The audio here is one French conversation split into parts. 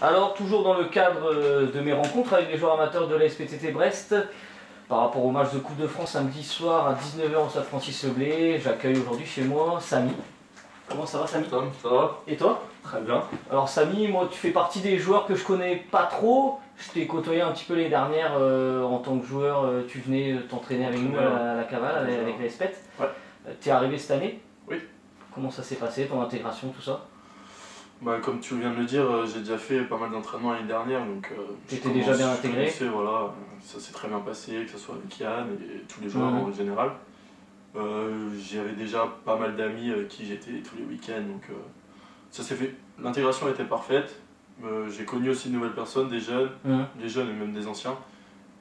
Alors, toujours dans le cadre de mes rencontres avec les joueurs amateurs de la SPTT Brest, par rapport au match de Coupe de France samedi soir à 19 h au stade Francis-Leblay, j'accueille aujourd'hui chez moi Samy. Comment ça va, Samy? Tom, ça va? Et toi? Très bien. Alors Samy, moi tu fais partie des joueurs que je connais pas trop. Je t'ai côtoyé un petit peu les dernières en tant que joueur, tu venais t'entraîner avec nous à la Cavale avec la SPET. Ouais. T'es arrivé cette année? Oui. Comment ça s'est passé, ton intégration, tout ça? Bah, comme tu viens de le dire, j'ai déjà fait pas mal d'entraînements l'année dernière, donc t'étais déjà bien intégré? Voilà, ça s'est très bien passé, que ce soit avec Yann et tous les joueurs en général. J'avais déjà pas mal d'amis avec qui j'étais tous les week-ends, donc ça s'est fait. L'intégration était parfaite. J'ai connu aussi de nouvelles personnes, des jeunes, des jeunes et même des anciens.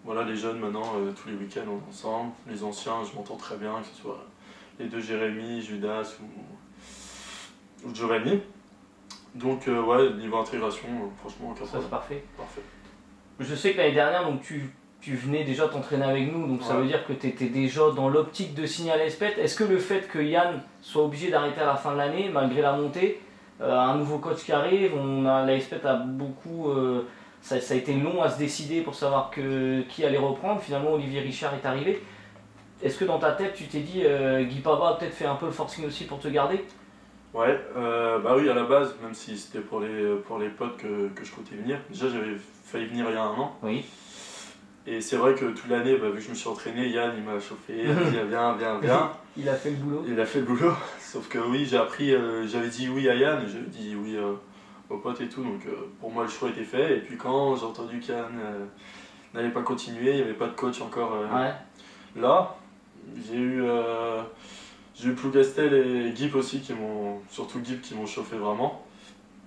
Voilà, les jeunes maintenant, tous les week-ends on est ensemble. Les anciens, je m'entends très bien, que ce soit les deux Jérémy, Judas ou Giovanni. Donc ouais, niveau intégration, franchement, ça c'est parfait. Parfait. Je sais que l'année dernière, donc tu venais déjà t'entraîner avec nous, donc ça veut dire que tu étais déjà dans l'optique de signer à l'ESPET. Est-ce que le fait que Yann soit obligé d'arrêter à la fin de l'année, malgré la montée, un nouveau coach qui arrive, la SPET a beaucoup... ça a été long à se décider pour savoir qui allait reprendre. Finalement, Olivier Richard est arrivé. Est-ce que dans ta tête, tu t'es dit, Guy Pava a peut-être fait un peu le forcing aussi pour te garder? Ouais, bah oui, à la base, même si c'était pour les potes que je comptais venir. Déjà, j'avais failli venir il y a un an. Oui. Et c'est vrai que toute l'année, bah, vu que je me suis entraîné, Yann il m'a chauffé, il m'a dit viens. Il a fait le boulot. Il a fait le boulot. Sauf que oui, j'ai appris, j'avais dit oui à Yann, j'avais dit oui aux potes et tout. Donc pour moi, le choix était fait. Et puis quand j'ai entendu qu'Yann n'allait pas continuer, il n'y avait pas de coach encore là, j'ai eu Plougastel et Guip aussi, surtout Guip qui m'ont chauffé vraiment.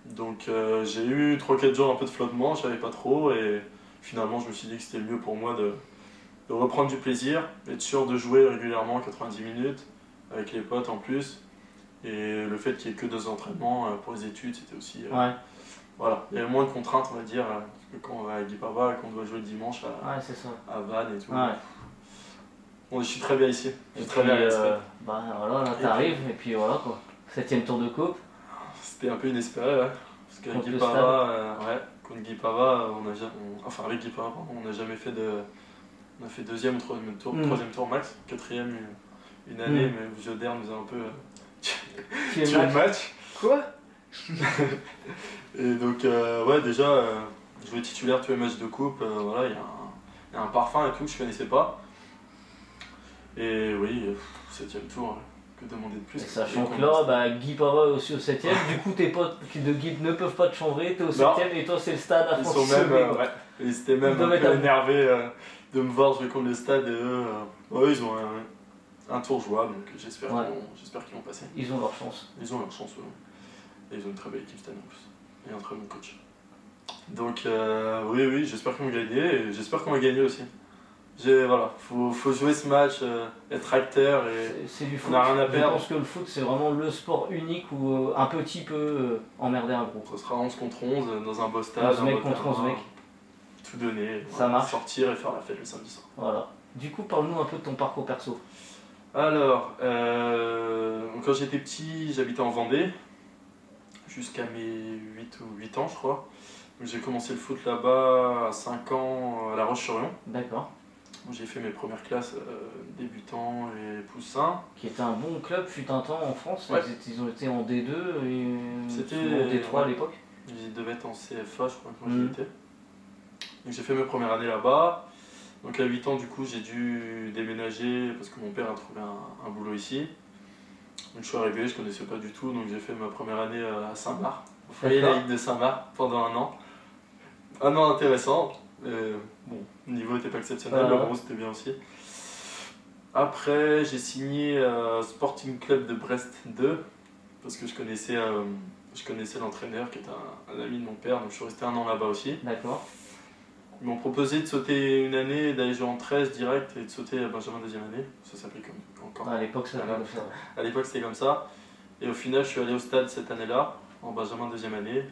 Donc j'ai eu 3-4 jours un peu de flottement, je savais pas trop. Et finalement, je me suis dit que c'était mieux pour moi de reprendre du plaisir, être sûr de jouer régulièrement 90 minutes, avec les potes en plus. Et le fait qu'il n'y ait que 2 entraînements pour les études, c'était aussi... Voilà, il y avait moins de contraintes, on va dire, parce que quand on va à Guipava, qu'on doit jouer le dimanche à Vannes et tout. Bon, je suis très bien ici. Je suis très bien à l'ESPET. Bah voilà, là t'arrives, et puis voilà quoi. 7ème tour de coupe. C'était un peu inespéré, ouais. Parce qu'avec Guipava, contre Guipava, avec Guipava, on n'a jamais fait de... On a fait 2e ou 3e tour, 3e tour max, 4e une année, mais Joder nous a un peu tué le match. Quoi? Et donc, ouais, déjà, jouer titulaire tous les matchs de coupe, voilà, il y a un parfum et tout que je connaissais pas. Et oui, 7e tour, que demander de plus? Et sachant que là, Guy Pava est aussi au 7ème, du coup tes potes de Guy ne peuvent pas te changer, t'es au 7ème et toi c'est le stade à Francis-Leblay. Ils étaient même un peu énervés de me voir jouer contre le stade et eux, ils ont un tour jouable, donc j'espère qu'ils vont passer. Ils ont leur chance. Ils ont leur chance, et ils ont une très belle équipe cette année en plus, et un très bon coach. Donc oui, j'espère qu'ils vont gagner, et j'espère qu'on va gagner aussi. Voilà, faut jouer ce match, être acteur, et c'est du foot. On n'a rien à perdre. Je pense que le foot c'est vraiment le sport unique où un petit peut emmerder un gros. Ce sera 11 contre 11 dans un beau stade, 11 mecs contre 11 mecs. Tout donner, ça marche. Sortir et faire la fête le samedi soir. Voilà. Du coup, parle-nous un peu de ton parcours perso. Alors, quand j'étais petit, j'habitais en Vendée, jusqu'à mes 8 ans je crois. J'ai commencé le foot là-bas à 5 ans à La Roche-sur-Yon. D'accord. J'ai fait mes premières classes débutants et poussins. Qui était un bon club, fut un temps en France. Ils ont été en D2 et c'était en D3 à l'époque. Ils devaient être en CFA, je crois, quand j'y étais. Donc j'ai fait mes premières années là-bas. Donc à 8 ans, du coup, j'ai dû déménager parce que mon père a trouvé un boulot ici. Donc je suis arrivé, je ne connaissais pas du tout, donc j'ai fait ma première année à Saint-Marc, au foyer laïque de Saint-Marc, pendant un an. Un an intéressant. Bon, le niveau n'était pas exceptionnel, mais bon, c'était bien aussi. Après, j'ai signé Sporting Club de Brest 2, parce que je connaissais l'entraîneur qui était un ami de mon père, donc je suis resté un an là-bas aussi. D'accord. Ils m'ont proposé de sauter une année, d'aller jouer en 13 direct et de sauter à Benjamin 2e année. Ça s'appelait encore. À l'époque, ça s'appelait comme ça. À l'époque, c'était comme ça. Et au final, je suis allé au stade cette année-là, en Benjamin 2e année.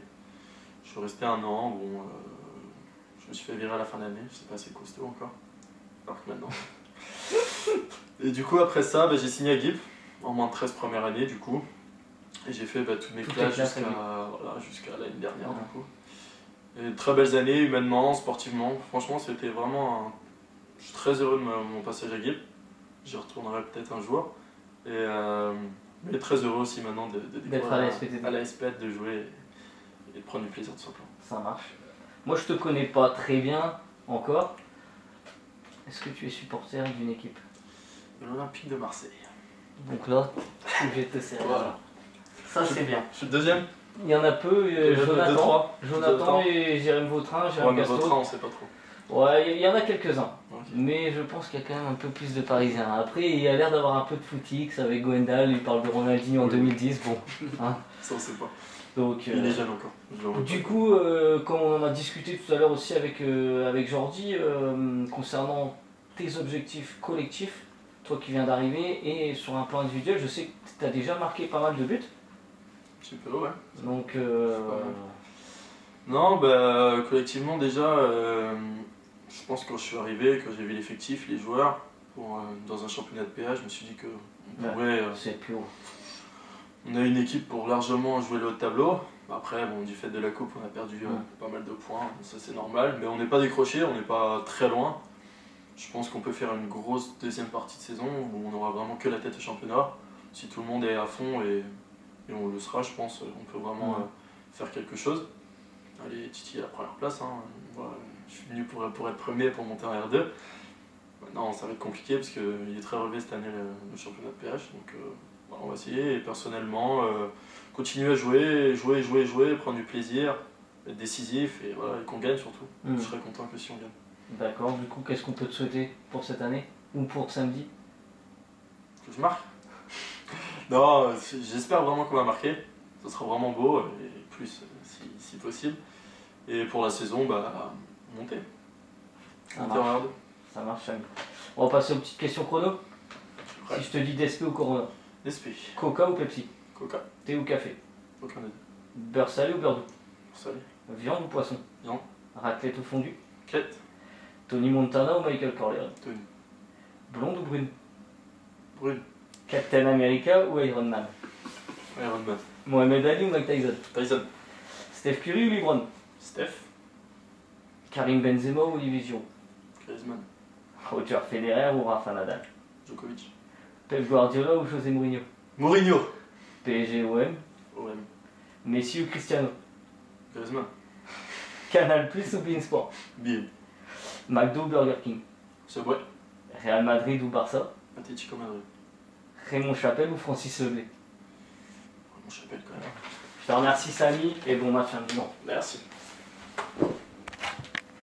Je suis resté un an. Bon, je me suis fait virer à la fin de l'année. C'est pas assez costaud encore. Alors que maintenant. Et du coup, après ça, j'ai signé à Guip, en moins de 13 première année, du coup. Et j'ai fait toutes mes classes jusqu'à l'année dernière, du coup. Et très belles années, humainement, sportivement. Franchement, c'était vraiment un... Je suis très heureux de mon passage à Guil. J'y retournerai peut-être un jour. Mais très heureux aussi maintenant de D'être à la SPTT. À la SPT, de jouer et de prendre du plaisir tout simplement. Ça marche. Moi, je te connais pas très bien encore. Est-ce que tu es supporter d'une équipe? De l'Olympique de Marseille. Donc là, je vais te serrer. Voilà. Ça, c'est bien. Je suis le deuxième. Il y en a peu, Jonathan et Jérém Vautrin, Ouais, Jérém mais Castor. Vautrin, on sait pas trop. Ouais, il y en a quelques-uns. Okay. Mais je pense qu'il y a quand même un peu plus de Parisiens. Après, il a l'air d'avoir un peu de footix avec Gwendal, il parle de Ronaldinho en 2010. Bon, hein. Ça, on sait pas. Donc, il est jeune encore. Du coup, comme on en a discuté tout à l'heure aussi avec Jordi, concernant tes objectifs collectifs, toi qui viens d'arriver, et sur un plan individuel, je sais que tu as déjà marqué pas mal de buts. Un petit peu, ouais. Donc, non, bah, collectivement, déjà, je pense que quand je suis arrivé, quand j'ai vu l'effectif, les joueurs, dans un championnat de PA, je me suis dit qu'on pouvait. C'est plus haut. On a une équipe pour largement jouer le haut de tableau. Après, bon, du fait de la coupe, on a perdu pas mal de points, ça c'est normal. Mais on n'est pas décroché, on n'est pas très loin. Je pense qu'on peut faire une grosse deuxième partie de saison où on aura vraiment que la tête au championnat. Si tout le monde est à fond et on le sera, je pense, on peut vraiment faire quelque chose. Allez, Titi à la première place. Hein. Voilà, je suis venu pour être premier pour monter en R2. Maintenant, ça va être compliqué parce qu'il est très relevé cette année le championnat de PH. Donc, voilà, on va essayer. Et personnellement, continuer à jouer, prendre du plaisir, être décisif et voilà, qu'on gagne surtout. Je serais content que si on gagne. D'accord, du coup, qu'est-ce qu'on peut te souhaiter pour cette année ou pour samedi? Que je marque. Non, j'espère vraiment qu'on va marquer. Ça sera vraiment beau et plus si possible. Et pour la saison, bah, monter. Ça marche, Samy. On va passer aux petites questions chrono. Si je te dis DSP ou Corona? DSP. Coca ou Pepsi? Coca. Thé ou café? Aucun des deux. Beurre salé ou beurre doux? Salé. Viande ou poisson? Viande. Raclette ou fondue? Quête. Tony Montana ou Michael Corleone? Tony. Blonde ou brune? Brune. Captain America ou Iron Man? Iron Man. Mohamed Ali ou Mike Tyson? Tyson. Steph Curry ou LeBron? Steph. Karim Benzema ou Olivier Giroud? Griezmann. Roger Federer ou Rafa Nadal? Djokovic. Pep Guardiola ou José Mourinho? Mourinho. PSG ou OM? OM. Messi ou Cristiano? Griezmann. Canal Plus ou Beansport? Bien. McDo ou Burger King? Subway. Real Madrid ou Barça? Atlético Madrid. Raymond Chapelle ou Francis Leblé? Mon chapelle quand même. Je te remercie Samy et bon match à nous. Merci.